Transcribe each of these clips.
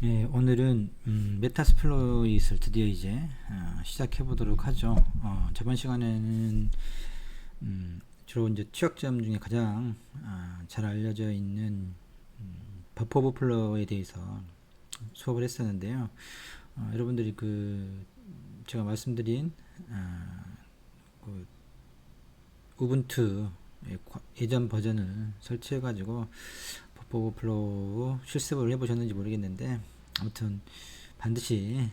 예, 오늘은 메타스플로잇을 드디어 이제 시작해 보도록 하죠. 저번 시간에는 주로 이제 취약점 중에 가장 잘 알려져 있는 버퍼 오버플로우에 대해서 수업을 했었는데요. 여러분들이 제가 말씀드린 그 우분투 예전 버전을 설치해 가지고 버퍼 오버플로우 실습을 해보셨는지 모르겠는데, 아무튼 반드시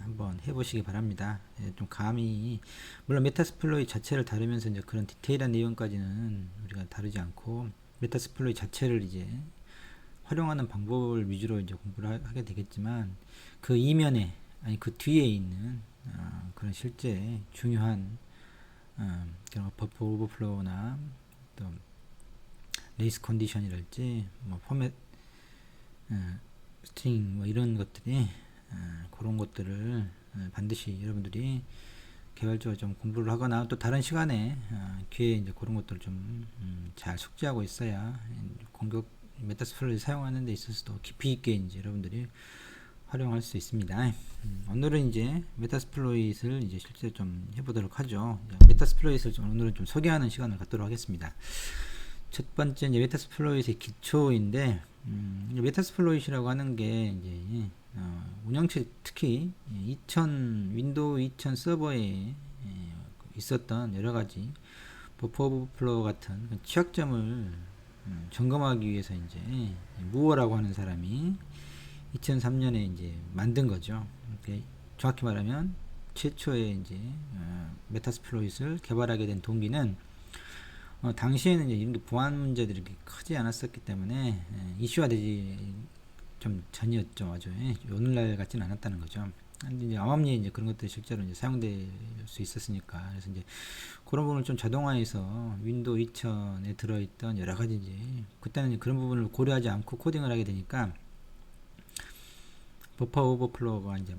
한번 해보시기 바랍니다. 좀 감이, 물론 메타스플로이 자체를 다루면서 이제 그런 디테일한 내용까지는 우리가 다루지 않고 메타스플로이 자체를 이제 활용하는 방법을 위주로 이제 공부를 하게 되겠지만, 그 이면에, 아니 그 뒤에 있는 그런 실제 중요한 그런 버퍼 오버플로우나 또 레이스 컨디션이랄지 뭐 포맷 스트링 뭐 이런 것들이 그런 것들을 반드시 여러분들이 개발적으로 좀 공부를 하거나 또 다른 시간에 기회에 이제 그런 것들을 좀 잘 숙지하고 있어야 공격 메타스플로이를 사용하는 데 있어서도 깊이 있게 이제 여러분들이 활용할 수 있습니다. 오늘은 이제 메타스플로잇을 이제 실제 좀 해보도록 하죠. 메타스플로잇을 오늘은 좀 소개하는 시간을 갖도록 하겠습니다. 첫 번째 이제 메타스플로잇의 기초인데, 메타스플로잇이라고 하는 게 이제 운영체, 특히 윈도우 2000 서버에 있었던 여러 가지 버퍼 오버플로우 같은 취약점을 점검하기 위해서 이제 무어라고 하는 사람이 2003년에 이제 만든 거죠. 정확히 말하면 최초의 이제 메타스플로잇을 개발하게 된 동기는 당시에는 이제 이런 게 보안 문제들이 이렇게 크지 않았었기 때문에 이슈화되지 좀 전이었죠. 아주 오늘날 같지는 않았다는 거죠. 근데 이제 암암리에 이제 그런 것들이 실제로 이제 사용될 수 있었으니까, 그래서 이제 그런 부분을 좀 자동화해서 윈도우 2000에 들어있던 여러 가지 이제 그때는 이제 그런 부분을 고려하지 않고 코딩을 하게 되니까 버퍼 오버플로우가 이제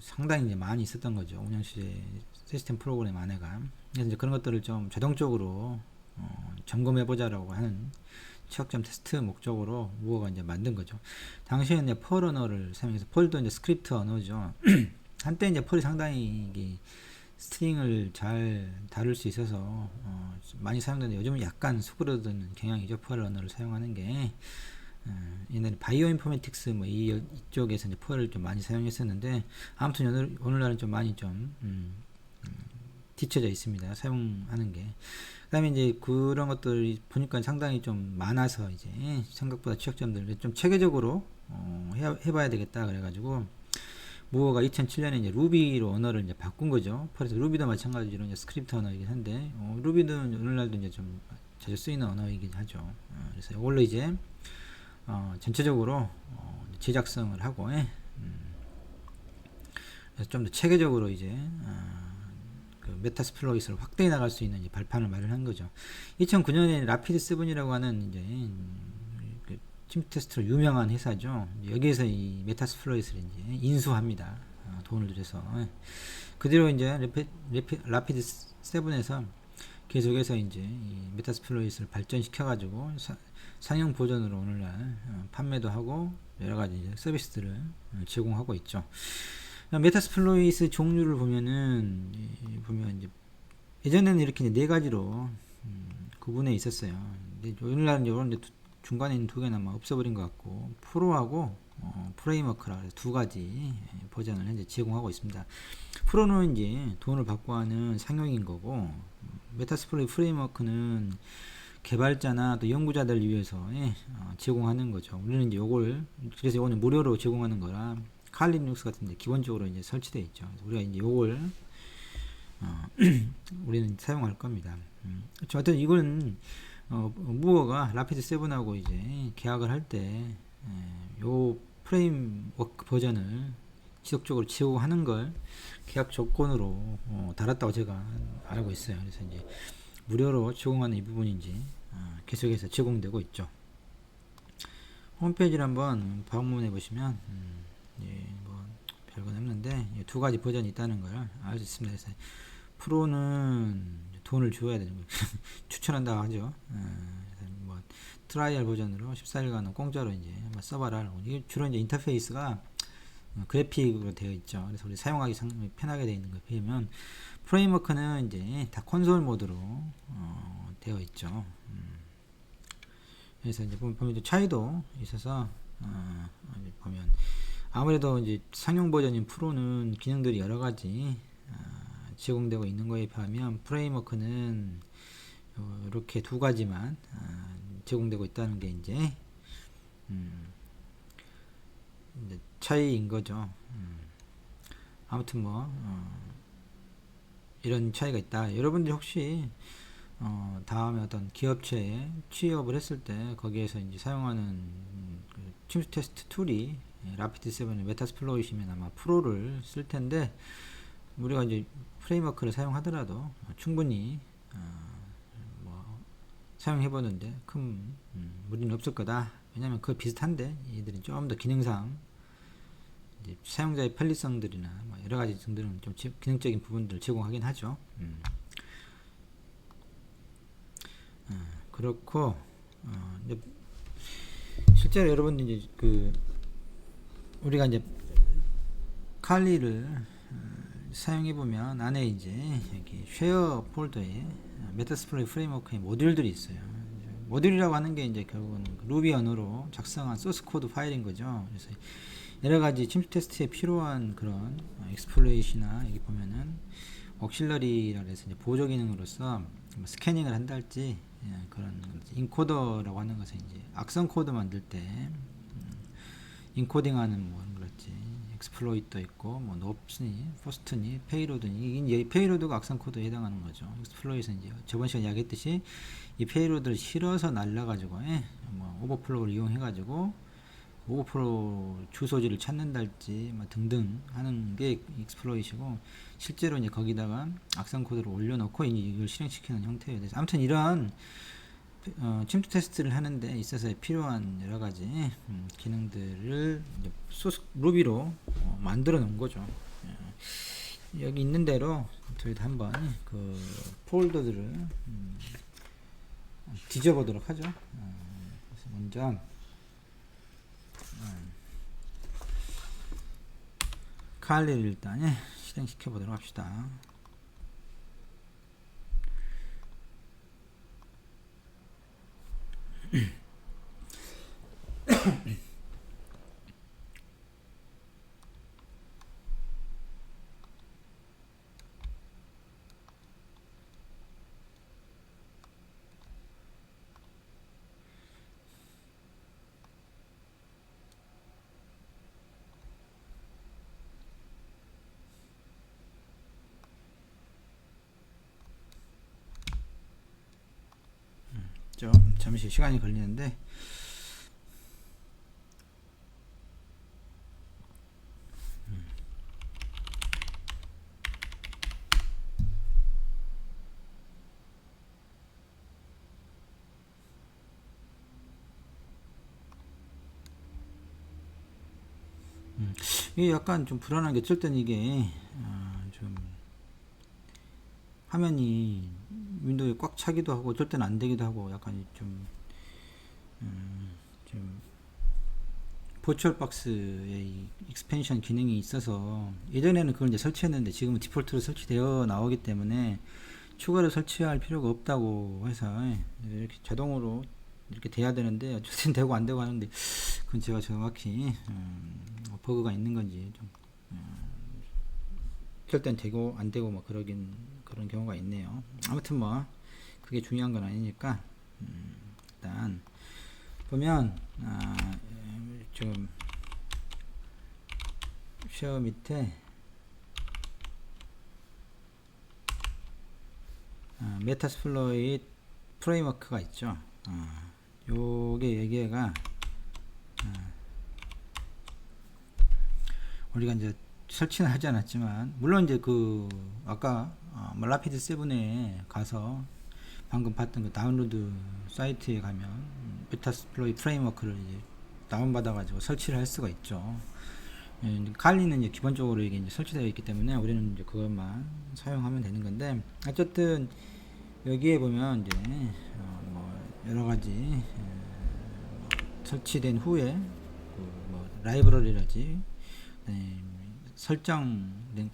상당히 이제 많이 있었던 거죠. 운영시제 시스템 프로그램 안에가. 그래서 이제 그런 것들을 좀 자동적으로 점검해보자라고 하는 취약점 테스트 목적으로 무어가 이제 만든 거죠. 당시에는 이제 펄 언어를 사용해서, 펄도 이제 스크립트 언어죠. 한때 이제 펄이 상당히 이게 스트링을 잘 다룰 수 있어서 많이 사용되는데, 요즘은 약간 수그러드는 경향이죠. 펄 언어를 사용하는 게. 옛날에 바이오 인포메틱스 뭐 이쪽에서 이제 펄을 좀 많이 사용했었는데, 아무튼 오늘날은 좀 많이 좀 뒤쳐져 있습니다. 사용하는 게. 그 다음에 이제 그런 것들이 보니까 상당히 좀 많아서 이제 생각보다 취약점들을 좀 체계적으로 해봐야 되겠다 그래가지고 무어가 2007년에 이제 루비로 언어를 이제 바꾼 거죠. 그래서 루비도 마찬가지로 이제 스크립트 언어이긴 한데, 루비도 오늘날도 이제 좀 자주 쓰이는 언어이긴 하죠. 그래서 이걸로 이제 전체적으로 제작성을 하고, 그래서 좀 더 체계적으로 이제 그 메타스플로잇을 확대해 나갈 수 있는 발판을 마련한 거죠. 2009년에 라피드 7이라고 하는 이제 그 팀 테스트로 유명한 회사죠. 여기에서 이 메타스플로잇을 이제 인수합니다. 돈을 들여서. 그대로 이제 라피드 7에서 계속해서 이제 이 메타스플로잇을 발전시켜 가지고 상용 버전으로 오늘날 판매도 하고 여러 가지 이제 서비스들을 제공하고 있죠. 메타스플로잇의 종류를 보면 이제 예전에는 이렇게 네 가지로 구분해 있었어요. 근데 오늘날은 이런 중간에 있는 두 개는 아마 없어버린 것 같고, 프로하고 프레임워크라 두 가지 버전을 현재 제공하고 있습니다. 프로는 이제 돈을 받고 하는 상용인 거고, 메타스플로잇 프레임워크는 개발자나 또 연구자들 위해서 제공하는 거죠. 우리는 이제 그래서 이거는 무료로 제공하는 거라 칼리 리눅스 같은 데 기본적으로 이제 설치되어 있죠. 우리가 이제 요걸 우리는 사용할 겁니다. 하여튼 이건 무어가 라피드 7하고 이제 계약을 할 때 요 프레임워크 버전을 지속적으로 제공하는 걸 계약 조건으로 달았다고 제가 알고 있어요. 그래서 이제 무료로 제공하는 이 부분인지 계속해서 제공되고 있죠. 홈페이지를 한번 방문해 보시면 뭐 별건 없는데 두 가지 버전이 있다는 걸 알 수 있습니다. 그래서 프로는 돈을 줘야 되는 거예요. 추천한다고 하죠. 뭐 트라이얼 버전으로 14일간은 공짜로 이제 한번 써봐라. 이게 주로 이제 인터페이스가 그래픽으로 되어 있죠. 그래서 우리 사용하기 상당히 편하게 되어 있는 거에 비하면 프레임워크는 이제 다 콘솔 모드로 되어 있죠. 그래서 이제 보면 차이도 있어서 보면 아무래도 이제 상용 버전인 프로는 기능들이 여러 가지 제공되고 있는 거에 비하면 프레임워크는 이렇게 두 가지만 제공되고 있다는 게 이제 차이인 거죠. 아무튼 뭐 이런 차이가 있다. 여러분들이 혹시 다음에 어떤 기업체에 취업을 했을 때 거기에서 이제 사용하는 침수 테스트 툴이 라피드 7의 메타스플로이시면 아마 프로를 쓸 텐데 우리가 이제 프레임워크를 사용하더라도 충분히 뭐 사용해 보는데 큰 무리는 없을 거다. 왜냐면 그거 비슷한데 얘들은 좀 더 기능상 이제 사용자의 편리성들이나 뭐 여러 가지 등들은 좀 기능적인 부분들을 제공하긴 하죠. 그렇고 이제 실제로 여러분 이제 우리가 이제 칼리를 사용해 보면 안에 이제 여기 쉐어 폴더에 메타스플로이 프레임워크의 모듈들이 있어요. 모듈이라고 하는 게 이제 결국은 루비 언어로 작성한 소스 코드 파일인 거죠. 그래서 여러 가지 침수 테스트에 필요한 그런 익스플로이트나 여기 보면은 억실러리라 해서 이제 보조 기능으로서 뭐 스캐닝을 한달지 그런 인코더라고 하는 것은 이제 악성 코드 만들 때 인코딩하는 뭐 그렇지 익스플로이터 있고 뭐 노프니, 포스트니, 페이로드니 이 페이로드가 악성 코드에 해당하는 거죠. 익스플로이트는 이제 저번 시간에 이야기했듯이 이 페이로드를 실어서 날라가지고 뭐 오버플로우를 이용해가지고 오버플로우 주소지를 찾는달지 뭐 등등 하는 게 익스플로이트이고 실제로 이제 거기다가 악성 코드를 올려놓고 이제 이걸 실행시키는 형태예요. 그래서 아무튼 이런 침투 테스트를 하는데 있어서 필요한 여러 가지 기능들을 소스 루비로 만들어 놓은 거죠. 여기 있는 대로 저희도 한번 그 폴더들을 뒤져보도록 하죠. 그래서 먼저 칼리를 일단 실행시켜 보도록 합시다. 좀 잠시 시간이 걸리는데 이게 약간 좀 불안한 게 어쩔 땐 이게 좀 화면이 윈도우에 꽉 차기도 하고 어쩔 때는 안 되기도 하고 약간 좀 버추얼 박스의 익스펜션 기능이 있어서 예전에는 그걸 이제 설치했는데 지금은 디폴트로 설치되어 나오기 때문에 추가로 설치할 필요가 없다고 해서 이렇게 자동으로 이렇게 돼야 되는데 어쨌든 되고 안 되고 하는데 그건 제가 정확히 버그가 있는 건지 좀 어쩔 땐 되고 안 되고 뭐 그런 경우가 있네요. 아무튼 뭐 그게 중요한 건 아니니까 일단 보면 지금 쉐어 밑에 메타스플로이트 프레임워크가 있죠. 요게 얘기가 우리가 이제 설치는 하지 않았지만 물론 이제 아까 라피드 7에 가서 방금 봤던 그 다운로드 사이트에 가면 메타스플로이 프레임워크를 이제 다운받아 가지고 설치를 할 수가 있죠. 칼리는 이제 기본적으로 이게 이제 설치되어 있기 때문에 우리는 이제 그것만 사용하면 되는 건데 어쨌든 여기에 보면 이제 뭐 여러 가지 설치된 후에 그뭐 라이브러리라지 설정된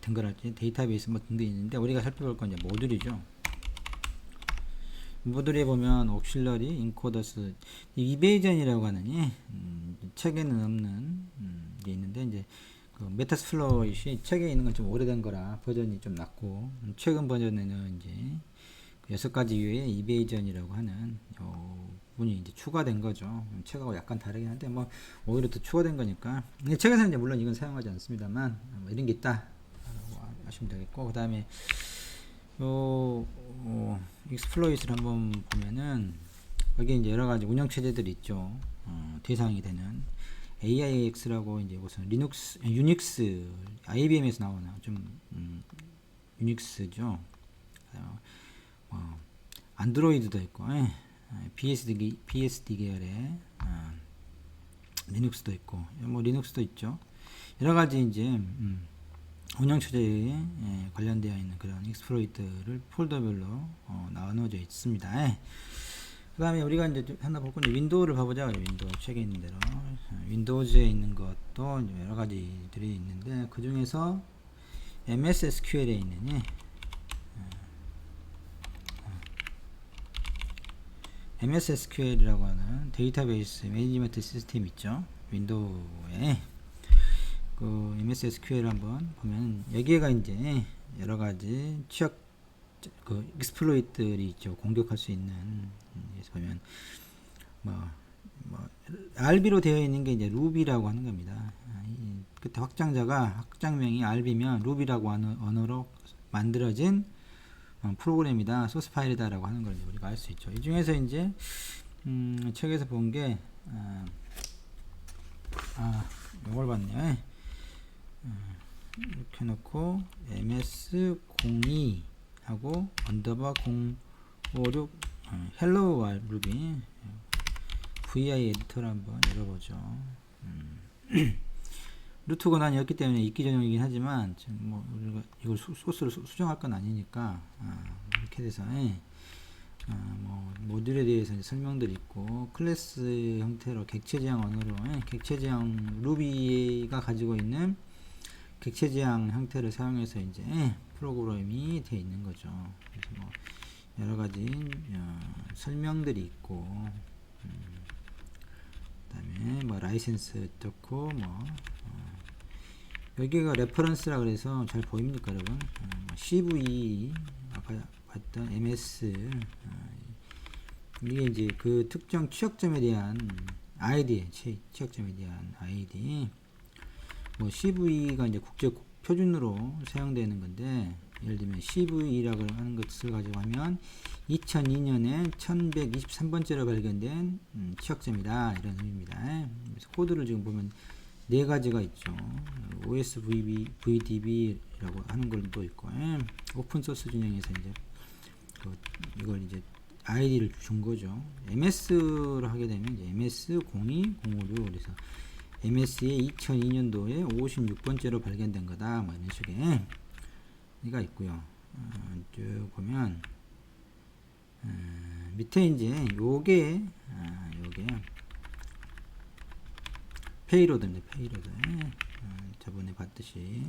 된 거랄지 데이터베이스 뭐 등등 있는데 우리가 살펴볼 건 이제 모듈이죠. 모듈에 보면 옥실러리, 인코더스, 이베이전이라고 하는 책에는 없는 게 있는데 이제 그 메타스플로잇이 책에 있는 건 좀 오래된 거라 버전이 좀 낮고 최근 버전에는 이제 6가지 이외에 이베이전이라고 하는 분이 이제 추가된 거죠. 책하고 약간 다르긴 한데 뭐 오히려 더 추가된 거니까. 책에서는 이제 물론 이건 사용하지 않습니다만 뭐 이런 게 있다 하시면 되겠고, 그 다음에 익스플로잇을 한번 보면은 여기 이제 여러 가지 운영 체제들이 있죠. 대상이 되는 AIX라고 이제 무슨 리눅스, 유닉스, IBM에서 나오는 좀 유닉스죠. 안드로이드도 있고, BSD 계열의 리눅스도 있고, 뭐 리눅스도 있죠. 여러 가지 이제 운영 체제에 관련되어 있는 그런 익스플로이트를 폴더별로 나눠져 있습니다. 그 다음에 우리가 이제 하나 볼 건데 윈도우를 봐보자. 윈도우 책에 있는 대로 윈도우즈에 있는 것도 여러 가지들이 있는데 그 중에서 MS SQL에 있는 MS SQL이라고 하는 데이터베이스 매니지먼트 시스템 있죠. 윈도우에 그 MS SQL 한번 보면 여기가 이제 여러 가지 취약 그 익스플로이트들이 있죠. 공격할 수 있는. 그래서 보면 뭐 RB로 되어 있는 게 이제 루비라고 하는 겁니다. 그때 확장명이 RB면 루비라고 하는 언어로 만들어진 프로그램이다, 소스 파일이다라고 하는 걸 우리가 알 수 있죠. 이 중에서 이제 책에서 본 게 이걸 봤네요. 이렇게 놓고 ms02 하고 언더바 056 헬로우 루비 vi 에디터를 한번 열어보죠. 루트 권한이었기 때문에 있기 전용이긴 하지만 지금 뭐 우리가 이걸 소스를 수정할 건 아니니까 이렇게 돼서 뭐 모듈에 대해서 이제 설명들이 있고 클래스 형태로 객체지향 언어로 객체지향 루비가 가지고 있는 객체지향 형태를 사용해서 이제 프로그램이 되어 있는 거죠. 그래서 뭐 여러 가지 설명들이 있고 그다음에 뭐 라이센스 어떻고 뭐 여기가 레퍼런스라 그래서 잘 보입니까 여러분? CV 아까 봤던 MS 이게 이제 그 특정 취약점에 대한 아이디 취약점에 대한 아이디 뭐 CV가 이제 국제 표준으로 사용되는 건데 예를 들면 CV라고 하는 것을 가지고 하면 2002년에 1123번째로 발견된 취약점이다 이런 의미입니다. 그래서 코드를 지금 보면 네 가지가 있죠. OSVDB라고 하는 걸도 있고 오픈 소스 진영에서 이제 이걸 이제 아이디를 준 거죠. MS를 하게 되면 이제 MS02056 그래서 MS의 2002년도에 56번째로 발견된 거다. 뭐 이런 식의 이가 있고요. 쭉 보면 밑에 이제 요게 페이로드입니다. 페이로드. 저번에 봤듯이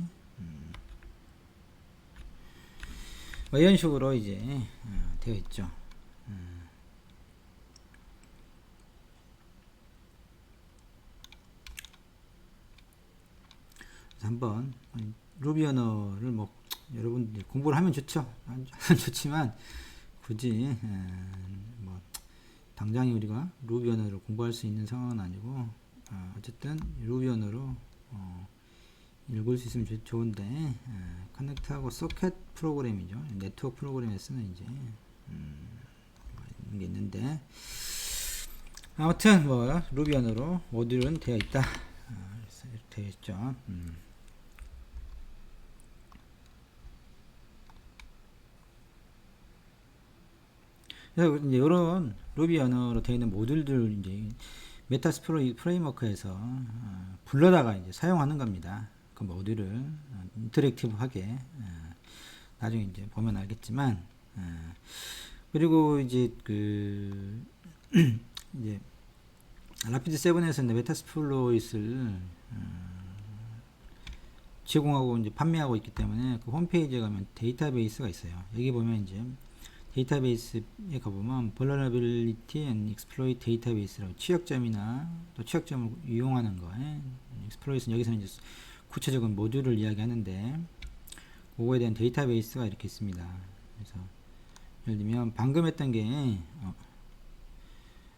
뭐 이런 식으로 이제 되어 있죠. 한번 루비 언어를 뭐 여러분 공부를 하면 좋죠. 좋지만 굳이 뭐 당장에 우리가 루비 언어를 공부할 수 있는 상황은 아니고 어쨌든 루비 언어로 읽을 수 있으면 좋은데 커넥트하고 소켓 프로그램이죠. 네트워크 프로그램에 쓰는 이제 이런 게 있는데 아무튼 뭐 루비 언어로 모듈은 되어 있다. 되어 있죠. 그래서 이제 이런 루비 언어로 되어 있는 모듈들 이제 메타스플로이 프레임워크에서 불러다가 이제 사용하는 겁니다. 그 모듈을 인터랙티브하게 나중에 이제 보면 알겠지만 그리고 이제 그 이제 라피드 7에서는 메타스플로잇을 제공하고 이제 판매하고 있기 때문에 그 홈페이지에 가면 데이터베이스가 있어요. 여기 보면 이제 데이터베이스에 가보면 Vulnerability and Exploit 데이터베이스라고 취약점이나 또 취약점을 이용하는 거. exploit은 여기서는 이제 구체적인 모듈을 이야기하는데 그거에 대한 데이터베이스가 이렇게 있습니다. 그래서 예를 들면 방금 했던 게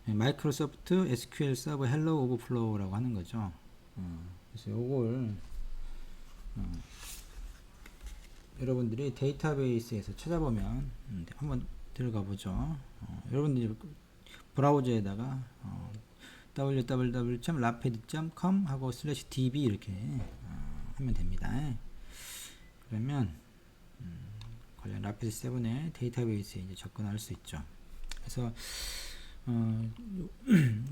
마이크로소프트 SQL 서버 헬로 오버플로우라고 하는 거죠. 그래서 요걸 여러분들이 데이터베이스에서 찾아보면 한번 들어가 보죠. 여러분들이 브라우저에다가 www.rapid.com 하고 /db 이렇게 하면 됩니다. 그러면 관련 라피드 7의 데이터베이스에 이제 접근할 수 있죠. 그래서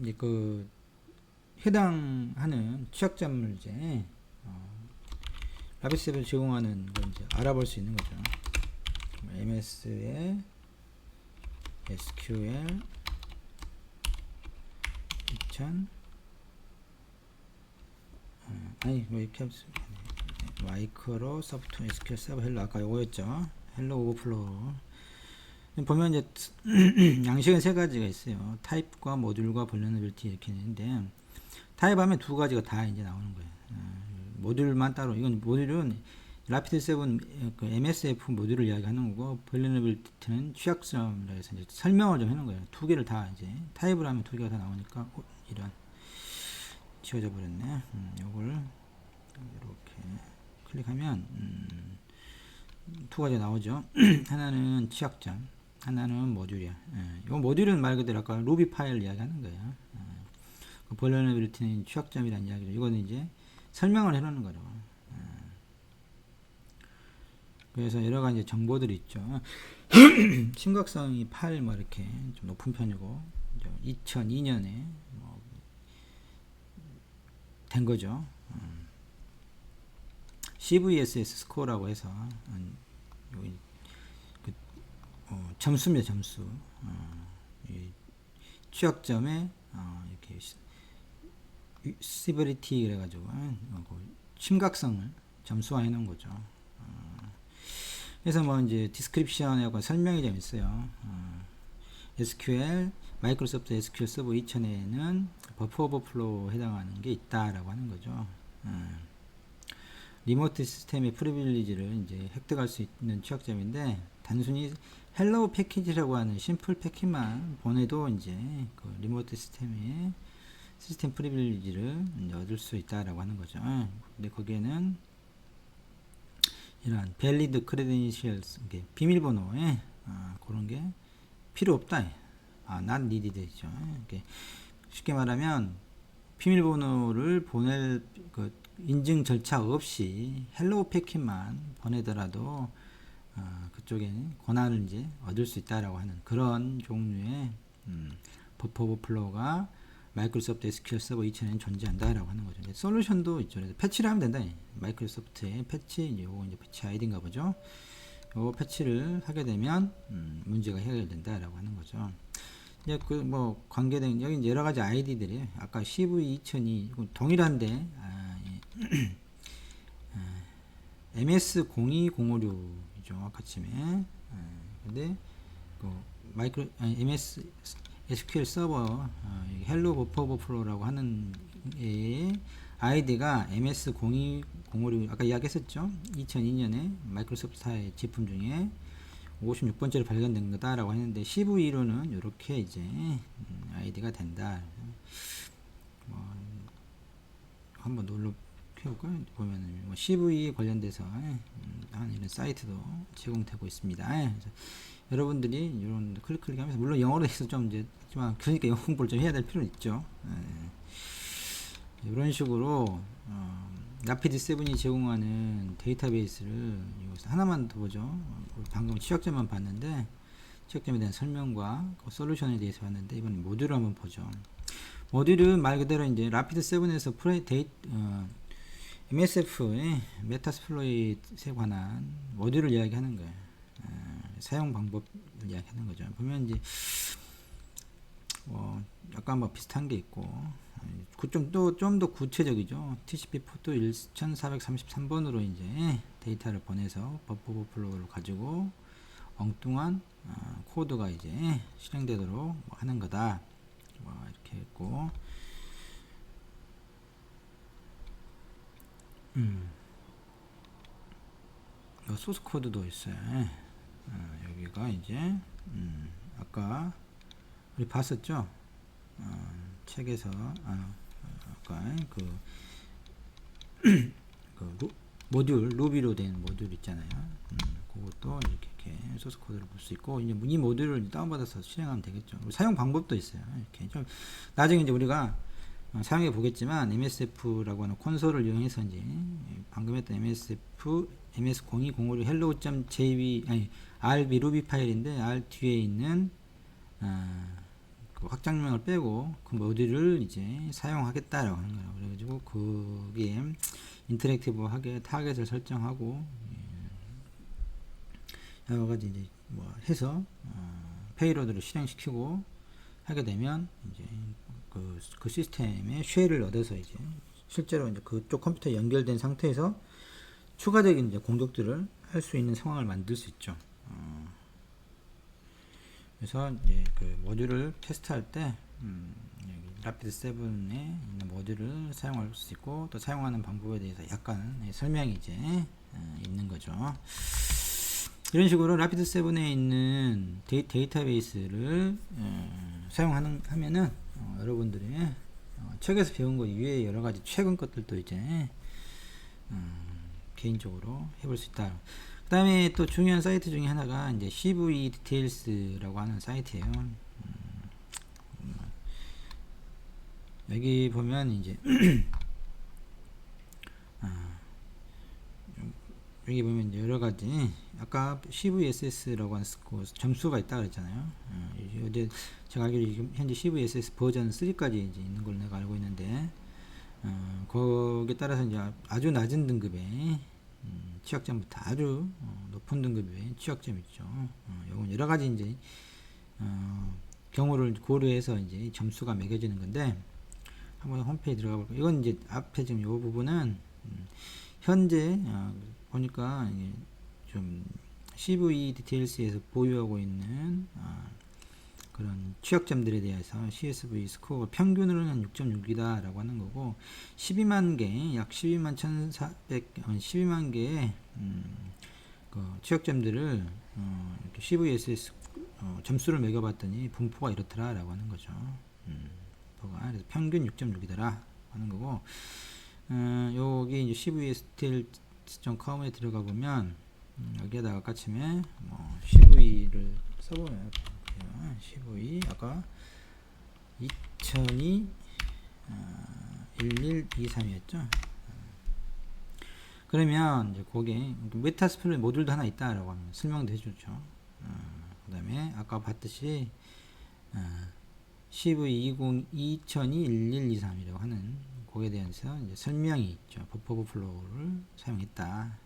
이제 그 해당하는 취약점을 이제 라피드 7을 제공하는 걸 이제 알아볼 수 있는 거죠. MS의 SQL 2000 아니 왜 이렇게 마이크로소프트 SQL 서버 헬로 아까 요거였죠. 헬로 오버플로우 보면 이제 양식은 세 가지가 있어요. 타입과 모듈과 vulnerability 이렇게 있는데 타입하면 두 가지가 다 이제 나오는 거예요. 모듈만 따로 이건 모듈은 라피드 7 그 MSF 모듈을 이야기하는 거고 vulnerability는 취약점이라 해서 이제 설명을 좀 해놓은 거예요. 두 개를 다 이제 타입을 하면 두 개가 다 나오니까 이런 지워져 버렸네. 요걸 이렇게 클릭하면 두 가지 나오죠. 하나는 취약점, 하나는 모듈이야. 이 모듈은 말 그대로 아까 루비 파일 이야기하는 거예요. 그 vulnerability는 취약점이라는 이야기로 이거는 이제 설명을 해놓는 거죠. 그래서 여러 가지 정보들이 있죠. 심각성이 8 뭐 이렇게 좀 높은 편이고 2002년에 뭐 된 거죠. CVSS 스코어라고 해서 점수입니다. 점수. 이 취약점에 이렇게 시버리티 그래가지고 심각성을 점수화해 놓은 거죠. 그래서 뭐 이제 디스크립션하고 설명이 좀 있어요. SQL 마이크로소프트 SQL 서버 2000에는 버퍼 오버플로우 해당하는 게 있다라고 하는 거죠. 리모트 시스템의 프리빌리지를 이제 획득할 수 있는 취약점인데 단순히 헬로우 패키지라고 하는 심플 패킷만 보내도 이제 그 리모트 시스템의 시스템 프리빌리지를 얻을 수 있다라고 하는 거죠. 근데 거기에는 이런 valid credentials 비밀번호에 그런 게 필요 없다. not needed죠. 쉽게 말하면 비밀번호를 보낼 그 인증 절차 없이 헬로우 패킷만 보내더라도 그쪽에 권한을 이제 얻을 수 있다라고 하는 그런 종류의 버퍼 오버플로우가 마이크로소프트 SQL 서버 2000에는 존재한다라고 하는 거죠. 솔루션도 있죠. 그래서 패치를 하면 된다. 마이크로소프트의 패치, 요거 이제 패치 아이디인가 보죠. 요 패치를 하게 되면 문제가 해결된다라고 하는 거죠. 이제 그 뭐 관계된 여기 이제 여러 가지 아이디들이 아까 CV2002 동일한데 MS02056이죠. 아까 침에 근데 그 MS SQL 서버 헬로 버퍼 오버플로우라고 하는 아이디가 MS02056 아까 이야기했었죠. 2002년에 마이크로소프트사의 제품 중에 56번째로 발견된 거다라고 했는데 CV2로는 이렇게 이제 아이디가 된다. 한번 놀러 켜볼까요? 보면은 뭐 CV 관련돼서 하는 이런 사이트도 제공되고 있습니다. 그래서 여러분들이 이런 클릭하면서 물론 영어로 해서 좀 이제 하지만 그러니까 영어 공부를 좀 해야 될 필요는 있죠. 이런 식으로 라피드 7이 제공하는 데이터베이스를 여기서 하나만 더 보죠. 방금 취약점만 봤는데 취약점에 대한 설명과 그 솔루션에 대해서 봤는데 이번 모듈을 한번 보죠. 모듈은 말 그대로 이제 라피드 7에서 MSF의 메타스플로잇에 관한 모듈을 이야기하는 거예요. 사용 방법을 이야기하는 거죠. 보면 이제 약간 뭐 비슷한 게 있고, 좀 더 구체적이죠. TCP 포트 1433번으로 이제 데이터를 보내서 버프 오버플로우를 가지고 엉뚱한 코드가 이제 실행되도록 뭐 하는 거다. 뭐 이렇게 했고, 소스 코드도 있어요. 여기가 이제 아까 우리 봤었죠. 책에서 아까 그 모듈 루비로 된 모듈 있잖아요. 그것도 이렇게 소스 코드를 볼 수 있고, 이제 이 모듈을 다운받아서 실행하면 되겠죠. 사용 방법도 있어요. 이렇게 좀 나중에 이제 우리가 사용해 보겠지만, MSF라고 하는 콘솔을 이용해서 이제 방금 했던 MSF MS0205 hello.jv 아니 rb 루비 파일인데, r 뒤에 있는 그 확장명을 빼고 그 모듈을 이제 사용하겠다라고 하는 거예요. 그래가지고 그게 인터랙티브하게 타겟을 설정하고 여러 가지 이제 뭐 해서 페이로드를 실행시키고 하게 되면 이제 그 시스템의 쉘을 얻어서 이제 실제로 이제 그쪽 컴퓨터에 연결된 상태에서 추가적인 이제 공격들을 할 수 있는 상황을 만들 수 있죠. 그래서 이제 그 모듈을 테스트할 때 여기 라피드 7에 있는 모듈을 사용할 수 있고, 또 사용하는 방법에 대해서 약간 설명이 이제 있는 거죠. 이런 식으로 라피드 7에 있는 데이터베이스를 사용하면은 여러분들이 책에서 배운 거 이외에 여러 가지 최근 것들도 이제 개인적으로 해볼 수 있다. 그 다음에 또 중요한 사이트 중에 하나가 이제 CV Details라고 하는 사이트예요. 여기 보면 이제 여기 보면 이제 여러 가지, 아까 CVSS라고 하는 점수가 있다 그랬잖아요. 어제 제가 알기로 지금 현재 CVSS 버전 3까지 이제 있는 걸로 내가 알고 있는데, 거기에 따라서 이제 아주 낮은 등급의 취약점부터 아주 높은 등급의 취약점이 있죠. 요건 여러 가지 이제 경우를 고려해서 이제 점수가 매겨지는 건데, 한번 홈페이지 들어가 볼까요? 이건 이제 앞에 지금 이 부분은 현재 보니까 좀 CV 디테일스에서 보유하고 있는 그런 취약점들에 대해서 CSV 스코어가 평균으로는 6.6이다 라고 하는 거고, 12만 개, 약 12만 12만 개의 그 취약점들을 이렇게 CVSS 점수를 매겨봤더니 분포가 이렇더라 라고 하는 거죠. 그래서 평균 6.6이더라 하는 거고, 여기 이제 cvsdetails.com에 들어가 보면 여기에다가 까침에 cv를 써보면 cv 아까 2002 1123이었죠. 그러면 이제 거기에 메타스플로이 모듈도 하나 있다라고 하면 설명도 해주죠. 그 다음에 아까 봤듯이 CV20 2002-1123이라고 하는 거기에 대해서 이제 설명이 있죠. 버프 오버플로우를 사용했다.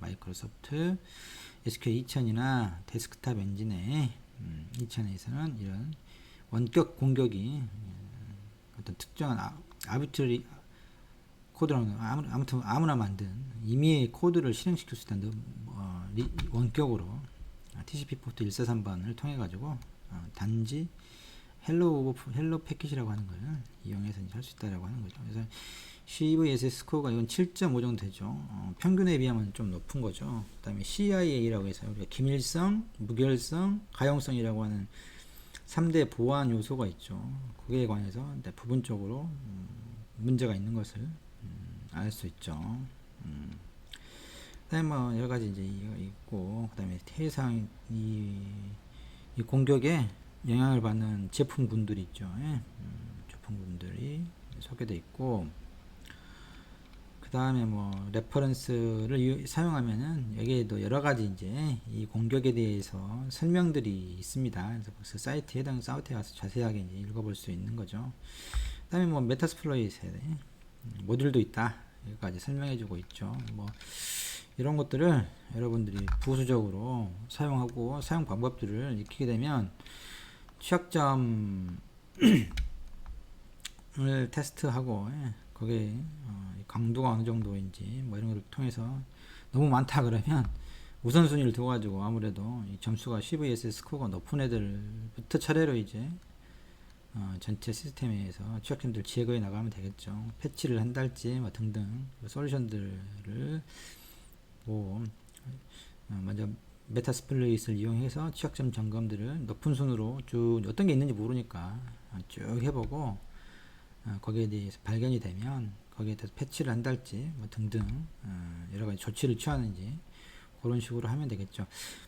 마이크로소프트 SQL 2000이나 데스크탑 엔진의 2000에서는 이런 원격 공격이 어떤 특정한 아비트리 코드라는 아무튼 아무나 만든 임의의 코드를 실행시킬 수 있다는 원격으로 TCP 포트 143번을 통해 가지고 단지 헬로 패킷이라고 하는 걸 이용해서 할 수 있다라고 하는 거죠. 그래서 CVSS 스코어가 이건 7.5 정도 되죠. 평균에 비하면 좀 높은 거죠. 그 다음에 CIA라고 해서 우리가 기밀성, 무결성, 가용성이라고 하는 3대 보안 요소가 있죠. 그에 관해서 부분적으로 문제가 있는 것을 알 수 있죠. 그 다음에 뭐 여러 가지 이제 있고, 그 다음에 해상 이 공격에 영향을 받는 제품군들이 있죠. 제품군들이 소개되어 있고, 그 다음에 뭐 레퍼런스를 사용하면은 여기에도 여러 가지 이제 이 공격에 대해서 설명들이 있습니다. 그래서 그 사이트에 해당 사이트에 가서 자세하게 이제 읽어볼 수 있는 거죠. 그 다음에 뭐 메타스플로이트에 모듈도 있다. 여기까지 설명해주고 있죠. 뭐 이런 것들을 여러분들이 부수적으로 사용하고 사용 방법들을 익히게 되면 취약점 을 테스트하고, 거기에 강도가 어느 정도인지 뭐 이런 걸 통해서 너무 많다 그러면 우선순위를 둬가지고 아무래도 이 점수가 CVSS 스코어가 높은 애들부터 차례로 이제 전체 시스템에서 취약점들 제거해 나가면 되겠죠. 패치를 한달지 뭐 등등 솔루션들을 뭐 먼저 메타스플레이트를 이용해서 취약점 점검들을 높은 순으로 쭉 어떤 게 있는지 모르니까 쭉 해보고 거기에 대해서 발견이 되면 거기에 대해서 패치를 한달지 뭐 등등 여러 가지 조치를 취하는지 그런 식으로 하면 되겠죠.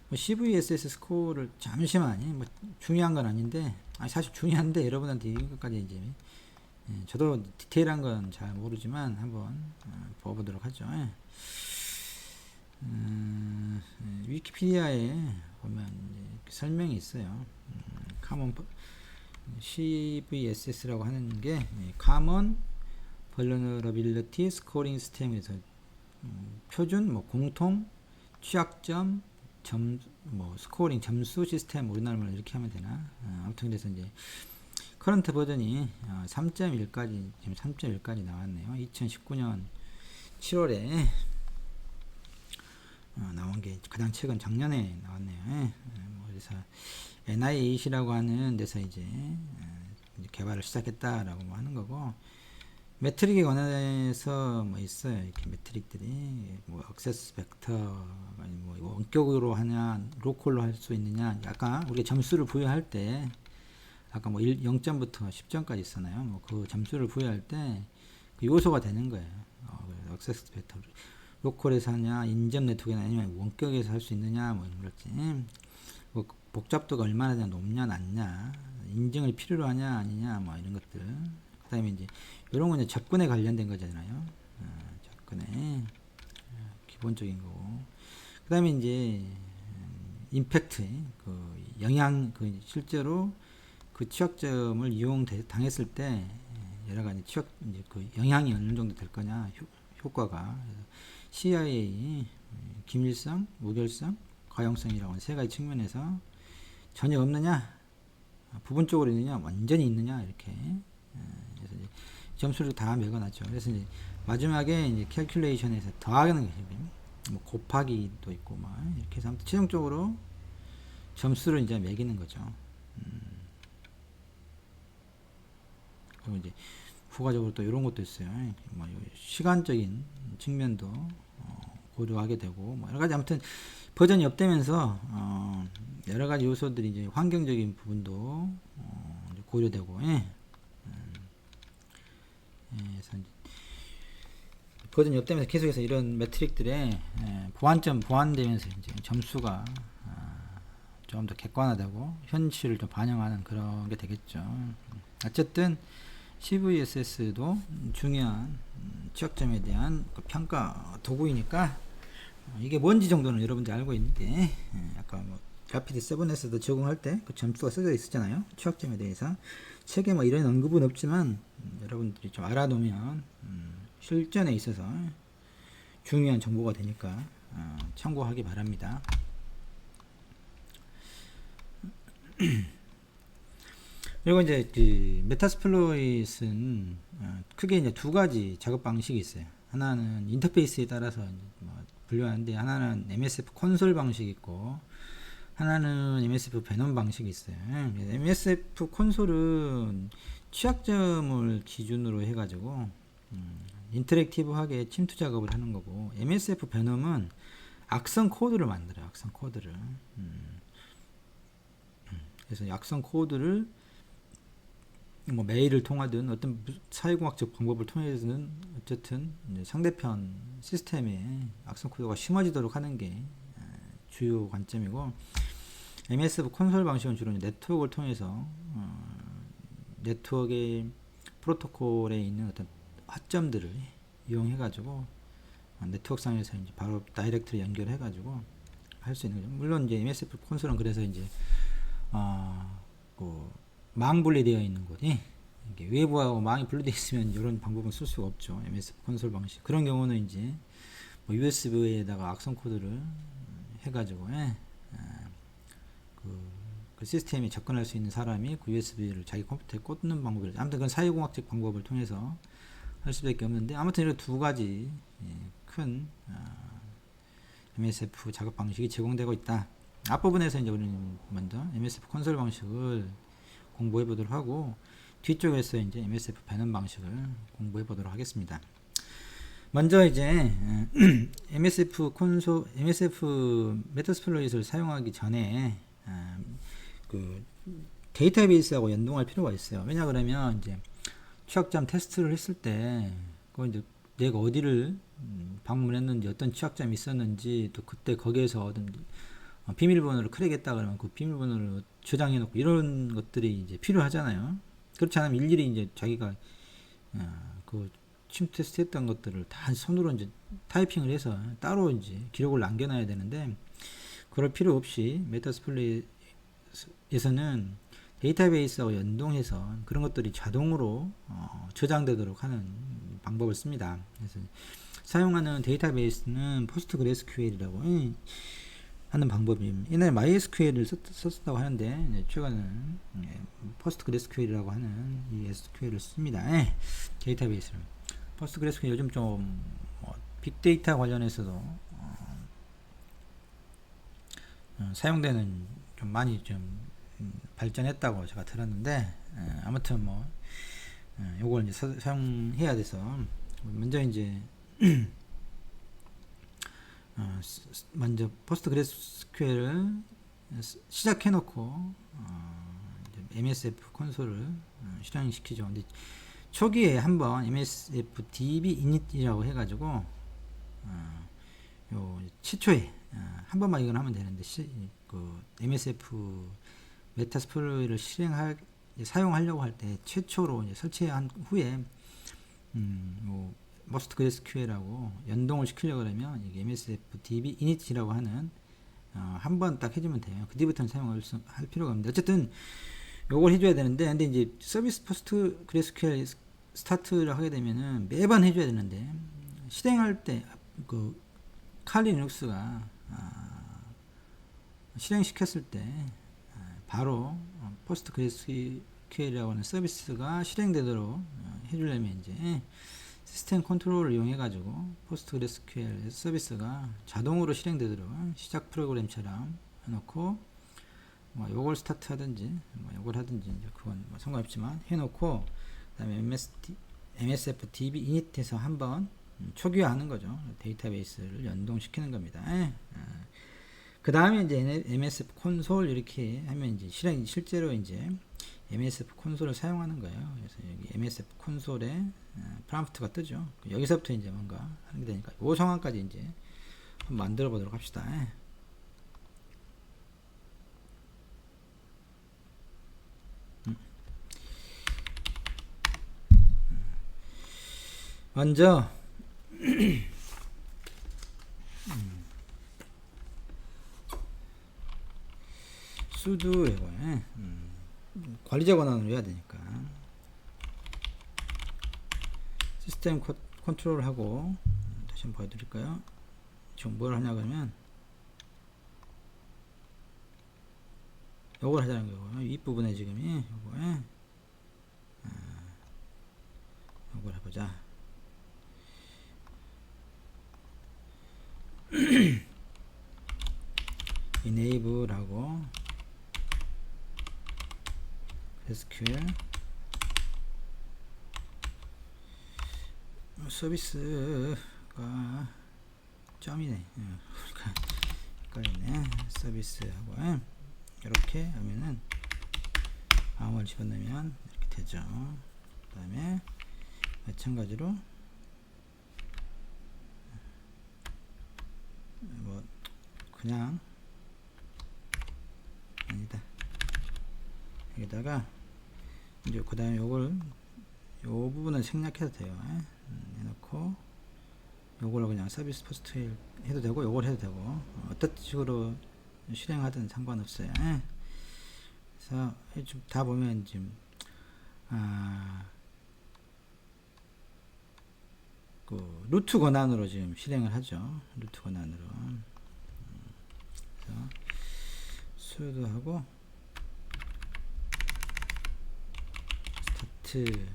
뭐 CVSS 스코어를 잠시만 뭐 중요한 건 아닌데 사실 중요한데 여러분한테 이것까지 이제 저도 디테일한 건 잘 모르지만 한번 보도록 하죠. 위키피디아에 보면 설명이 있어요. Common CVSS라고 하는 게 Common Vulnerability Scoring System에서 표준 뭐 공통 취약점 뭐 스코어링 점수 시스템 우리나라 말로 이렇게 하면 되나? 아무튼 그래서 이제 커런트 버전이 3.1까지 지금 3.1까지 나왔네요. 2019년 7월에 나온 게 가장 최근 작년에 나왔네요. 뭐 그래서 NIH라고 하는 데서 이제 개발을 시작했다라고 뭐 하는 거고, 매트릭에 관해서 뭐 있어요. 이렇게 매트릭들이 뭐 액세스 벡터 뭐 원격으로 하냐 로컬로 할 수 있느냐, 아까 우리가 점수를 부여할 때 아까 뭐 0점부터 10점까지 있었나요? 뭐 그 점수를 부여할 때 그 요소가 되는 거예요. 액세스 벡터 로컬에서 하냐, 인접 네트워크나 아니면 원격에서 할 수 있느냐, 뭐 이런 거지. 뭐 복잡도가 얼마나 높냐, 낮냐, 인증을 필요로 하냐, 아니냐, 뭐 이런 것들. 그 다음에 이제 이런 건 이제 접근에 관련된 거잖아요. 접근에 기본적인 거고. 그 다음에 이제 임팩트, 그 영향, 그 실제로 그 취약점을 당했을 때 여러 가지 이제 그 영향이 어느 정도 될 거냐, 효과가. CIA, 기밀성, 무결성, 가용성이라고 하는 세 가지 측면에서 전혀 없느냐, 부분적으로 있느냐, 완전히 있느냐, 이렇게. 그래서 이제 점수를 다 매겨놨죠. 그래서 이제 마지막에 이제 캘큘레이션에서 더하는 것이 뭐 곱하기도 있고 막 이렇게 해서 아무튼 최종적으로 점수를 이제 매기는 거죠. 그리고 이제 부가적으로 또 이런 것도 있어요. 뭐 시간적인 측면도 고려하게 되고 뭐 여러 가지 아무튼 버전이 업되면서 여러 가지 요소들이 이제 환경적인 부분도 고려되고, 그래서 버전이 업되면서 계속해서 이런 매트릭들의 보완되면서 이제 점수가 좀 더 객관화되고 현실을 좀 반영하는 그런 게 되겠죠. 어쨌든 CVSS도 중요한 취약점에 대한 평가 도구이니까 이게 뭔지 정도는 여러분들이 알고 있는데, 아까 뭐 라피드7에서도 적용할 때 그 점수가 써져 있었잖아요. 취약점에 대해서 책에 뭐 이런 언급은 없지만 여러분들이 좀 알아두면 실전에 있어서 중요한 정보가 되니까 참고하기 바랍니다. 그리고 이제 그 메타스플로잇은 크게 이제 두 가지 작업 방식이 있어요. 하나는 인터페이스에 따라서 뭐 분류하는데, 하나는 MSF 콘솔 방식이 있고 하나는 MSF 베놈 방식이 있어요. MSF 콘솔은 취약점을 기준으로 해가지고 인터랙티브하게 침투 작업을 하는 거고, MSF 베놈은 악성 코드를 만들어요. 악성 코드를. 그래서 악성 코드를 뭐 메일을 통하든 어떤 사회공학적 방법을 통해서는 어쨌든 상대편 시스템에 악성 코드가 심어지도록 하는 게 주요 관점이고, MSF 콘솔 방식은 주로 네트워크를 통해서 네트워크의 프로토콜에 있는 어떤 허점들을 이용해 가지고 네트워크상에서 이제 바로 다이렉트로 연결해 가지고 할 수 있는 거죠. 물론 이제 MSF 콘솔은 그래서 이제 그 망 분리되어 있는 곳이 외부하고 망이 분리되어 있으면 이런 방법은 쓸 수가 없죠. MSF 콘솔 방식. 그런 경우는 이제 뭐 USB에다가 악성 코드를 해가지고 그 그 시스템에 접근할 수 있는 사람이 그 USB를 자기 컴퓨터에 꽂는 방법을, 아무튼 그건 사회공학적 방법을 통해서 할 수밖에 없는데, 아무튼 이런 두 가지 큰 MSF 작업 방식이 제공되고 있다. 앞부분에서 이제 우리는 먼저 MSF 콘솔 방식을 공부해 보도록 하고, 뒤쪽에서 이제 MSF 배너 방식을 공부해 보도록 하겠습니다. 먼저 이제 MSF 콘솔, MSF 메타스플로잇을 사용하기 전에 그 데이터베이스하고 연동할 필요가 있어요. 왜냐 그러면 이제 취약점 테스트를 했을 때 그 이제 내가 어디를 방문했는지, 어떤 취약점이 있었는지, 또 그때 거기에서 얻은 비밀번호를 크랙했다 그러면 그 비밀번호를 저장해 놓고 이런 것들이 이제 필요하잖아요. 그렇지 않으면 일일이 이제 자기가 그 침 테스트 했던 것들을 다 손으로 이제 타이핑을 해서 따로 이제 기록을 남겨놔야 되는데, 그럴 필요 없이 메타스플레이에서는 데이터베이스하고 연동해서 그런 것들이 자동으로 저장되도록 하는 방법을 씁니다. 그래서 사용하는 데이터베이스는 포스트그레스QL이라고 하는 방법입니다. 옛날에 MySQL을 썼다고 하는데 최근에는 포스트그레스QL이라고 하는 이 SQL을 씁니다. 데이터베이스를. 포스트그레스QL 요즘 좀 빅데이터 관련해서도 사용되는, 좀 많이 좀 발전했다고 제가 들었는데, 아무튼 뭐 요걸 이제 사용해야 돼서 먼저 이제 먼저 포스트그레스QL을 시작해 놓고 MSF 콘솔을 실행시키죠. 근데 초기에 한번 MSF DB init이라고 해가지고 요 최초에 한 번만 이건 하면 되는데, 그 MSF 메타스플로이를 사용하려고 할 때 최초로 이제 설치한 후에 요 포스트그레스QL하고 연동을 시키려고 그러면 이게 MSF DB init이라고 하는 한 번 딱 해주면 돼요. 그 뒤부터는 사용할 필요가 없는데, 어쨌든 요걸 해줘야 되는데, 근데 이제 서비스 포스트그레스QL 스타트를 하게 되면은 매번 해줘야 되는데, 실행할 때 그 칼리 리눅스가 실행시켰을 때 바로 포스트그레스QL이라고 하는 서비스가 실행되도록 해주려면 이제 시스템 컨트롤을 이용해 가지고 포스트그레스QL 서비스가 자동으로 실행되도록 시작 프로그램처럼 해놓고, 뭐 요걸 스타트 하든지 뭐 요걸 하든지 이제 그건 뭐 상관없지만 해놓고, 그 다음에 MSF DB init에서 한번 초기화하는 거죠. 데이터베이스를 연동시키는 겁니다. 그 다음에 이제 MSF 콘솔 이렇게 하면 이제 실제로 이제 MSF 콘솔을 사용하는 거예요. 그래서 여기 MSF 콘솔에 프롬프트가 뜨죠. 여기서부터 이제 뭔가 하는 게 되니까 이 상황까지 이제 한번 만들어 보도록 합시다. 먼저 sudo 이거에 관리자 권한을 해야 되니까 시스템 컨트롤 하고, 다시 한번 보여드릴까요? 지금 뭘 하냐 그러면 요걸 하자는 거고요. 윗부분에 지금이 요거에 요걸 해보자. enable하고 SQL 서비스가 점이네. 헷갈리네. 서비스하고 이렇게 하면은 아무걸 집어넣으면 이렇게 되죠. 그 다음에 마찬가지로 뭐 그냥 아니다, 여기다가 이제 그 다음에 요걸 요 부분은 생략해도 돼요. 해놓고 요걸 그냥 서비스 포스트 해도 되고 요걸 해도 되고 어떤 식으로 실행하든 상관없어요. 그래서 좀 다 보면 지금 그 루트 권한으로 지금 실행을 하죠. 루트 권한으로. 그래서 sudo하고 스테이트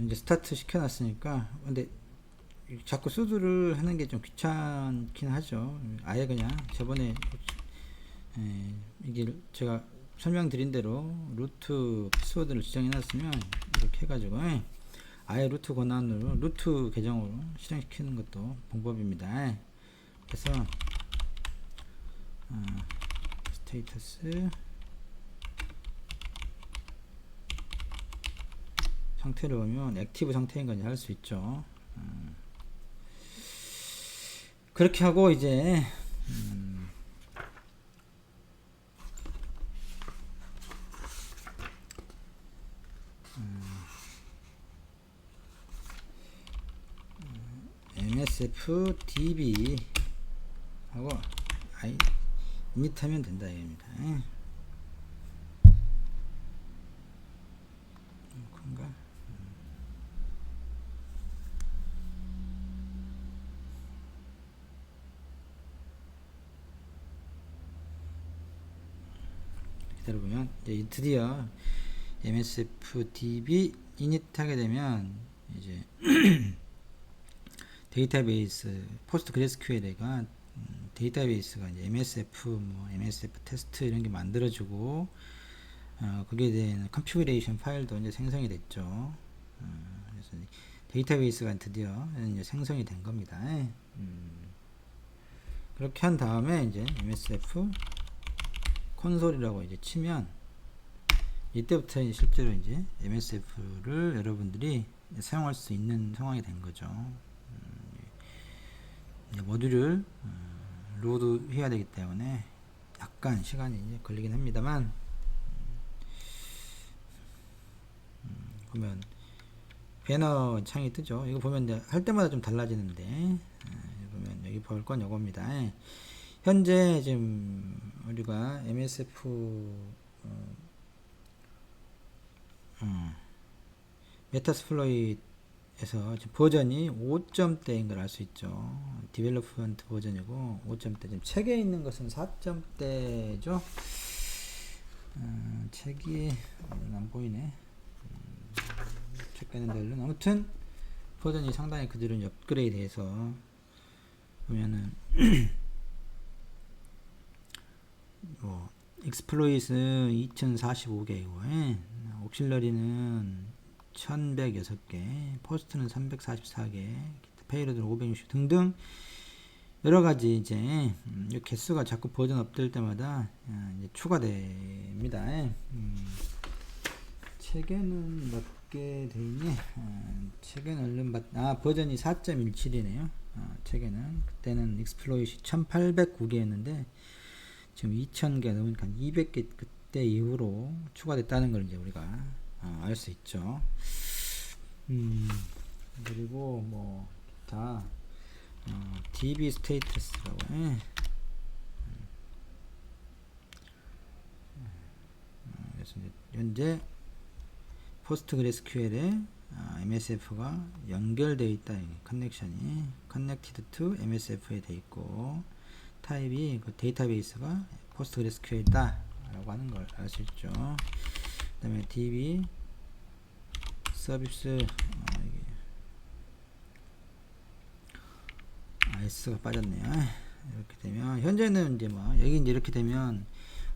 이제 스타트 시켜놨으니까. 근데 자꾸 수두를 하는 게 좀 귀찮긴 하죠. 아예 그냥 저번에 이게 제가 설명드린 대로 루트 패스워드를 지정해 놨으면 이렇게 해가지고 아예 루트 권한으로 루트 계정으로 실행시키는 것도 방법입니다. 그래서 스테이터스 상태를 보면 액티브 상태인 건지 알 수 있죠. 그렇게 하고 이제 MSF DB 하고 init 하면 된다 이겁니다. 그런가? 기다려보면 이제 드디어 MSF DB init 하게 되면 이제 데이터베이스 포스트그레스QL에가 데이터베이스가 이제 MSF 뭐 MSF 테스트 이런 게 만들어지고 그게 대한 컨피그레이션 파일도 이제 생성이 됐죠. 그래서 데이터베이스가 드디어 이제 생성이 된 겁니다. 그렇게 한 다음에 이제 MSF 콘솔이라고 이제 치면 이때부터 이제 실제로 이제 MSF를 여러분들이 사용할 수 있는 상황이 된 거죠. 모듈을 로드 해야 되기 때문에 약간 시간이 이제 걸리긴 합니다만 보면 배너 창이 뜨죠. 이거 보면 이제 할 때마다 좀 달라지는데 보면 여기 볼 건 요겁니다. 현재 지금 우리가 MSF 메타스플로잇에서 지금 버전이 5점대인 걸 알 수 있죠. 디벨로프먼트 버전이고 5점대. 지금 책에 있는 것은 4점대죠. 책이 안 보이네. 책가는 데는 아무튼 버전이 상당히 그들은 업그레이드해서 보면은 뭐 익스플로잇은 2045개이고 옥실러리는 1106개, 포스트는 344개, 페이로드는 560 등등 여러가지 이제 개수가 자꾸 버전 업될 때마다 이제 추가됩니다. 책에는 몇 개 돼있니? 책에는 얼른 버전이 4.17이네요. 책에는 그때는 익스플로잇이 1809개였는데 지금 2000개 넘으니까 200개 그때 이후로 추가됐다는 걸 이제 우리가 알 수 있죠. 그리고 뭐 기타 DB 스테이터스라고 그래서 이제 현재 포스트그레스QL에 MSF가 연결되어 있다. 커넥션이 connected to MSF에 되어 있고 타입이 그 데이터베이스가 포스트그레스QL이다 라고 하는 걸 알 수 있죠. 그 다음에 DB 서비스 S가 빠졌네요. 이렇게 되면 현재는 이제 뭐 여기 이제 이렇게 되면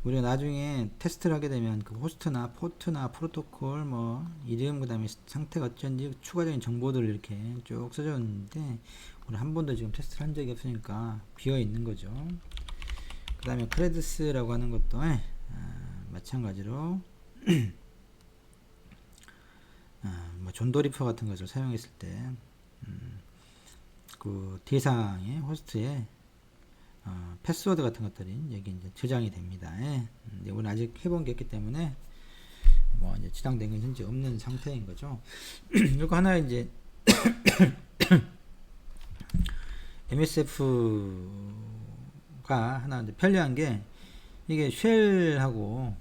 우리가 나중에 테스트를 하게 되면 그 호스트나 포트나 프로토콜 뭐 이름 그 다음에 상태가 어쩐지 추가적인 정보들을 이렇게 쭉 써줬는데 우리 한 번도 지금 테스트를 한 적이 없으니까 비어 있는 거죠. 그 다음에 크레드스라고 하는 것도 마찬가지로 뭐 존도리퍼 같은 것을 사용했을 때 그 대상의 호스트에 패스워드 같은 것들이 여기 이제 저장이 됩니다. 근데 오늘 아직 해본 게 없기 때문에 뭐 이제 저장된 건 현재 없는 상태인 거죠. 이거 하나 이제 MSF가 하나 이제 편리한 게 이게 쉘하고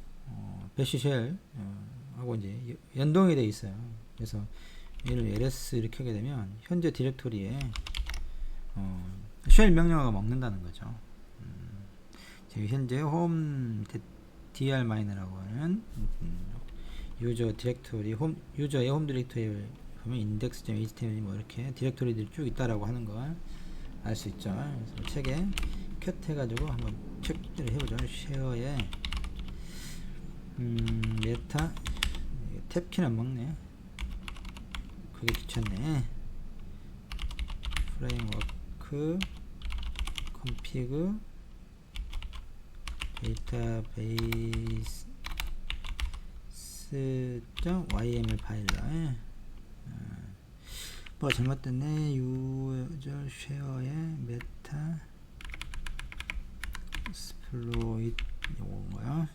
배시 쉘 하고 이제 연동이 되어 있어요. 그래서 얘를 ls 이렇게 하게 되면 현재 디렉토리에 쉘 명령어가 먹는다는 거죠. 지금 현재 홈 dir-라고 하는 유저 디렉토리 유저의 홈 디렉토리에 보면 index.html 뭐 이렇게 디렉토리들이 쭉 있다라고 하는 걸 알 수 있죠. 그래서 책에 컷 해가지고 한번 체크를 해보죠. 쉐어에 메타 탭키는 안 먹네. 그게 귀찮네. 프레임워크 컴피그 데이터베이스.yml 파일러 뭐 잘못됐네. 유저 쉐어에 메타 스플로잇 요건가요?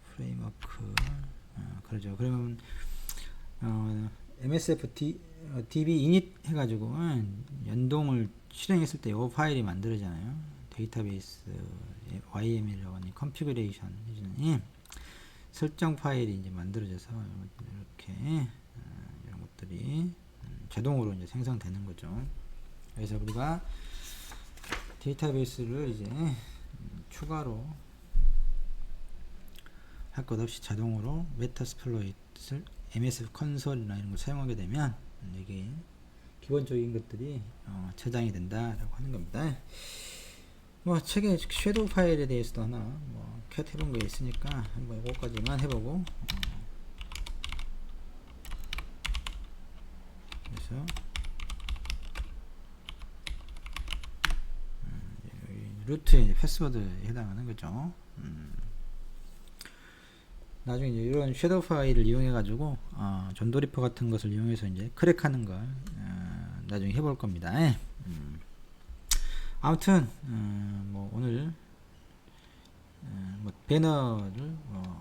프레임워크 그러죠. 그러면 MSF DB init 해가지고 연동을 실행했을 때 이 파일이 만들어지잖아요. 데이터베이스 YML이라고 하는 컨피그레이션 해주는 설정 파일이 이제 만들어져서 이렇게 이런 것들이 자동으로 이제 생성되는 거죠. 그래서 우리가 데이터베이스를 이제 추가로 할 것 없이 자동으로 메타스플로잇을 MSF 컨솔이나 이런 걸 사용하게 되면 이게 기본적인 것들이 저장이 된다라고 하는 겁니다. 뭐 책에 섀도우 파일에 대해서도 하나 컷 해본 게 있으니까 한번 이거까지만 해보고 그래서 루트의 패스워드에 해당하는 거죠. 나중에 이제 이런 섀도우 파일을 이용해 가지고 전도리퍼 같은 것을 이용해서 이제 크랙하는 걸 나중에 해볼 겁니다. 아무튼 뭐 오늘 뭐 배너를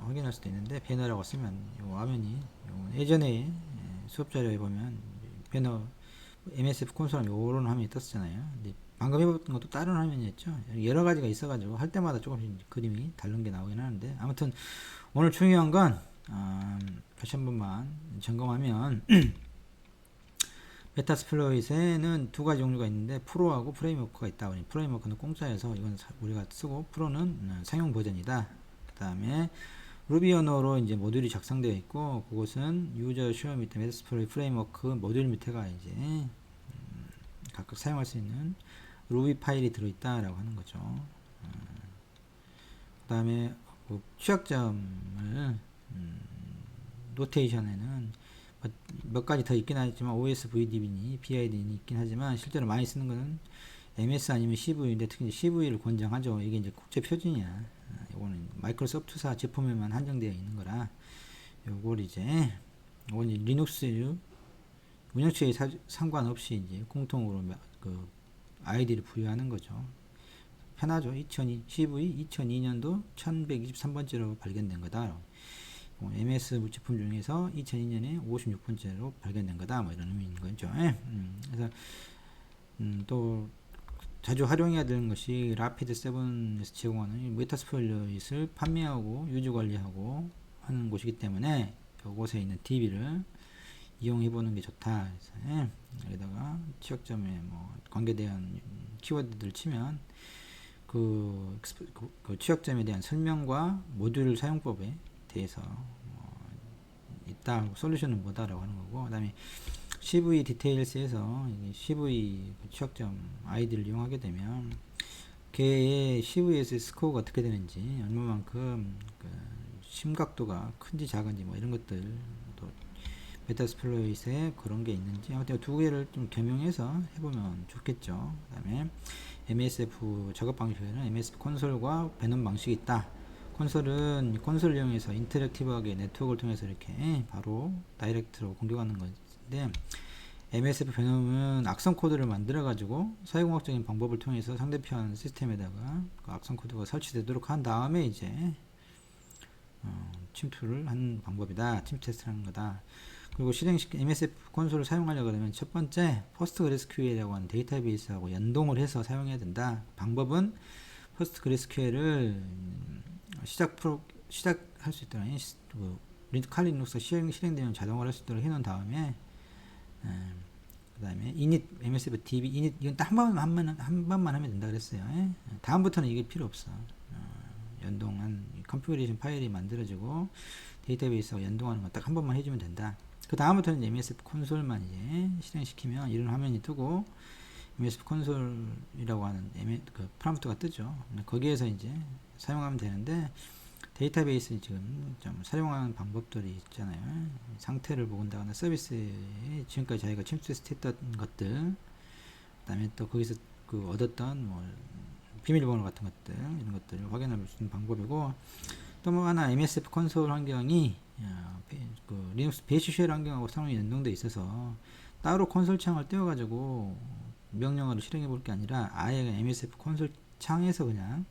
확인할 수도 있는데 배너라고 쓰면 요 화면이 예전에 수업 자료에 보면 배너 MSF 콘솔 요런 화면이 떴었잖아요. 근데 방금 해본 것도 다른 화면이었죠. 여러 가지가 있어가지고 할 때마다 조금씩 그림이 다른 게 나오긴 하는데 아무튼 오늘 중요한 건 다시 한 번만 점검하면 메타스플로잇에는 두 가지 종류가 있는데 프로하고 프레임워크가 있다. 프레임워크는 공짜여서 이건 우리가 쓰고 프로는 상용 버전이다. 그 다음에 루비 언어로 이제 모듈이 작성되어 있고 그것은 유저 쉐어 밑에 메타스플로잇 프레임워크 모듈 밑에가 이제 각각 사용할 수 있는 루비 파일이 들어있다라고 하는 거죠. 그 다음에 그 취약점을 노테이션에는 몇 가지 더 있긴 하지만 OS VDB니 BID니 있긴 하지만 실제로 많이 쓰는 거는 MS 아니면 CV인데 특히 CV를 권장하죠. 이게 이제 국제 표준이야. 이거는 마이크로소프트사 제품에만 한정되어 있는 거라 요걸 이제 이건 리눅스 운영체에 상관없이 이제 공통으로 그 아이디를 부여하는 거죠. 편하죠. CV 2002년도 1123번째로 발견된 거다. MS 제품 중에서 2002년에 56번째로 발견된 거다. 뭐 이런 의미인 거죠. 그래서 또 자주 활용해야 되는 것이 라피드 7에서 제공하는 메타스플로잇을 판매하고 유지 관리하고 하는 곳이기 때문에 이곳에 있는 DB를 이용해 보는 게 좋다. 그래서 여기다가 취약점에 뭐 관계대한 키워드들 치면 그 취약점에 대한 설명과 모듈 사용법에 대해서 있다. 솔루션은 뭐다라고 하는 거고, 그 다음에 CV 디테일스에서 CV 취약점 아이디를 이용하게 되면 걔의 CVS 스코어가 어떻게 되는지, 얼마만큼 그 심각도가 큰지 작은지 뭐 이런 것들, 또 메타스플로잇에 그런 게 있는지, 아무튼 두 개를 좀 겸용해서 해보면 좋겠죠. 그 다음에 MSF 작업 방식에는 MSF 콘솔과 배넌 방식이 있다. 콘솔은 콘솔을 이용해서 인터랙티브하게 네트워크를 통해서 이렇게 바로 다이렉트로 공격하는 건데, MSF 배놈은 악성 코드를 만들어 가지고 사용학적인 방법을 통해서 상대편 시스템에다가 그 악성 코드가 설치되도록 한 다음에 이제 침투를 하는 방법이다. 침투 테스트를 하는 거다. 그리고 실행시킨 MSF 콘솔을 사용하려고 하면 첫 번째 PostgreSQL이라고 하는 데이터베이스하고 연동을 해서 사용해야 된다. 방법은 PostgreSQL을 시작할 수 있도록 칼리눅스 실행되면 자동화를 할 수 있도록 해놓은 다음에 그 다음에 init MSF DB init 이건 딱 한 번만 하면 된다 그랬어요. 다음부터는 이게 필요 없어. 연동한 컨피그레이션 파일이 만들어지고 데이터베이스하고 연동하는 거 딱 한 번만 해주면 된다. 그 다음부터는 MSF 콘솔만 이제 실행시키면 이런 화면이 뜨고 MSF 콘솔이라고 하는 그 프롬프트가 뜨죠. 거기에서 이제 사용하면 되는데 데이터베이스 지금 좀 사용하는 방법들이 있잖아요. 상태를 본다거나 서비스에 지금까지 자기가 침투했던 것들, 그 다음에 또 거기서 그 얻었던 뭐 비밀번호 같은 것들, 이런 것들을 확인할 수 있는 방법이고, 또 뭐 하나 MSF 콘솔 환경이 그 리눅스 베이시쉘 환경하고 상호 연동돼 있어서 따로 콘솔 창을 떼어가지고 명령어를 실행해 볼 게 아니라 아예 MSF 콘솔 창에서 그냥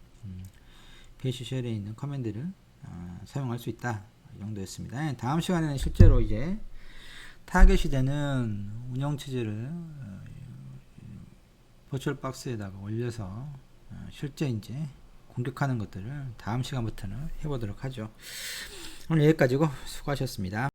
베이시쉘에 있는 커맨드를 사용할 수 있다 이 정도였습니다. 다음 시간에는 실제로 이제 타겟이 되는 운영체제를 버추얼 박스에다가 올려서 실제 이제 공격하는 것들을 다음 시간부터는 해보도록 하죠. 오늘 여기까지고 수고하셨습니다.